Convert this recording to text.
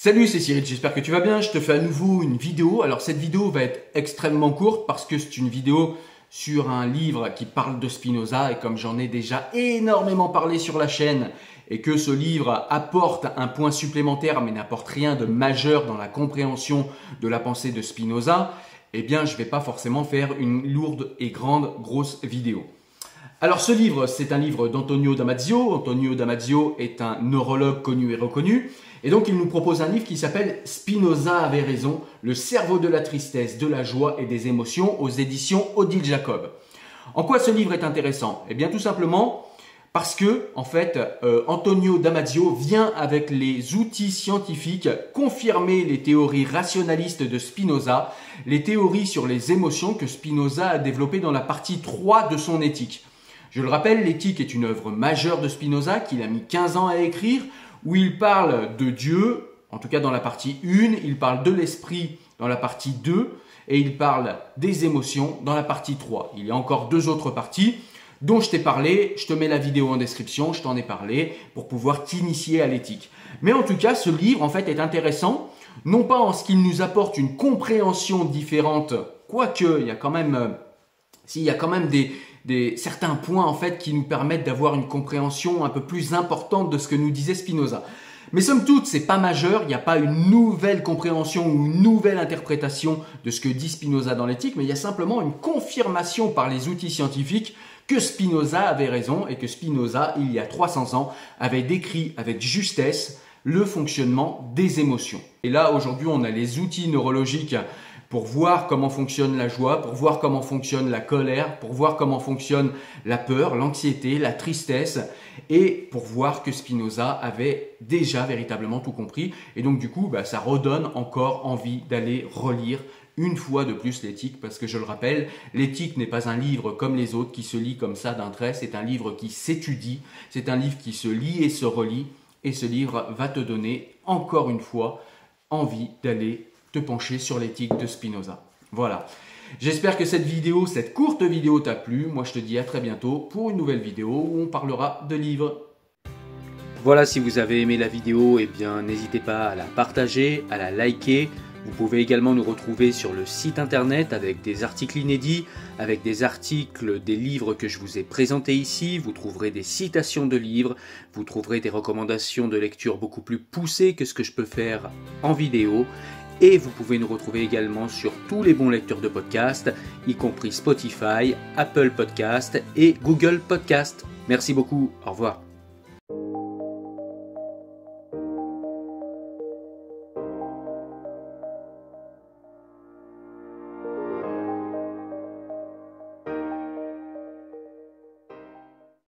Salut, c'est Cyril, j'espère que tu vas bien. Je te fais à nouveau une vidéo. Alors cette vidéo va être extrêmement courte parce que c'est une vidéo sur un livre qui parle de Spinoza et comme j'en ai déjà énormément parlé sur la chaîne et que ce livre apporte un point supplémentaire mais n'apporte rien de majeur dans la compréhension de la pensée de Spinoza, eh bien je ne vais pas forcément faire une lourde et grosse vidéo. Alors ce livre, c'est un livre d'Antonio Damasio. Antonio Damasio est un neurologue connu et reconnu. Et donc il nous propose un livre qui s'appelle Spinoza avait raison, le cerveau de la tristesse, de la joie et des émotions aux éditions Odile Jacob. En quoi ce livre est intéressant? Eh bien tout simplement parce que en fait Antonio Damasio vient avec les outils scientifiques confirmer les théories rationalistes de Spinoza, les théories sur les émotions que Spinoza a développées dans la partie 3 de son éthique. Je le rappelle, l'éthique est une œuvre majeure de Spinoza qu'il a mis 15 ans à écrire, où il parle de Dieu, en tout cas dans la partie 1, il parle de l'esprit dans la partie 2, et il parle des émotions dans la partie 3. Il y a encore 2 autres parties dont je t'ai parlé, je te mets la vidéo en description, je t'en ai parlé, pour pouvoir t'initier à l'éthique. Mais en tout cas, ce livre en fait est intéressant, non pas en ce qu'il nous apporte une compréhension différente, quoique il y a quand même, certains points en fait qui nous permettent d'avoir une compréhension un peu plus importante de ce que nous disait Spinoza. Mais somme toute, c'est pas majeur, il n'y a pas une nouvelle compréhension ou une nouvelle interprétation de ce que dit Spinoza dans l'éthique, mais il y a simplement une confirmation par les outils scientifiques que Spinoza avait raison et que Spinoza, il y a 300 ans, avait décrit avec justesse le fonctionnement des émotions. Et là, aujourd'hui, on a les outils neurologiques pour voir comment fonctionne la joie, pour voir comment fonctionne la colère, pour voir comment fonctionne la peur, l'anxiété, la tristesse, et pour voir que Spinoza avait déjà véritablement tout compris. Et donc du coup, ça redonne encore envie d'aller relire une fois de plus l'éthique, parce que je le rappelle, l'éthique n'est pas un livre comme les autres qui se lit comme ça d'un trait, c'est un livre qui s'étudie, c'est un livre qui se lit et se relit, et ce livre va te donner encore une fois envie d'aller te pencher sur l'éthique de Spinoza. Voilà. J'espère que cette courte vidéo t'a plu. Moi, je te dis à très bientôt pour une nouvelle vidéo où on parlera de livres. Voilà, si vous avez aimé la vidéo, eh bien, n'hésitez pas à la partager, à la liker. Vous pouvez également nous retrouver sur le site internet avec des articles inédits, avec des articles des livres que je vous ai présentés ici. Vous trouverez des citations de livres, vous trouverez des recommandations de lecture beaucoup plus poussées que ce que je peux faire en vidéo. Et vous pouvez nous retrouver également sur tous les bons lecteurs de podcasts, y compris Spotify, Apple Podcast et Google Podcast. Merci beaucoup, au revoir.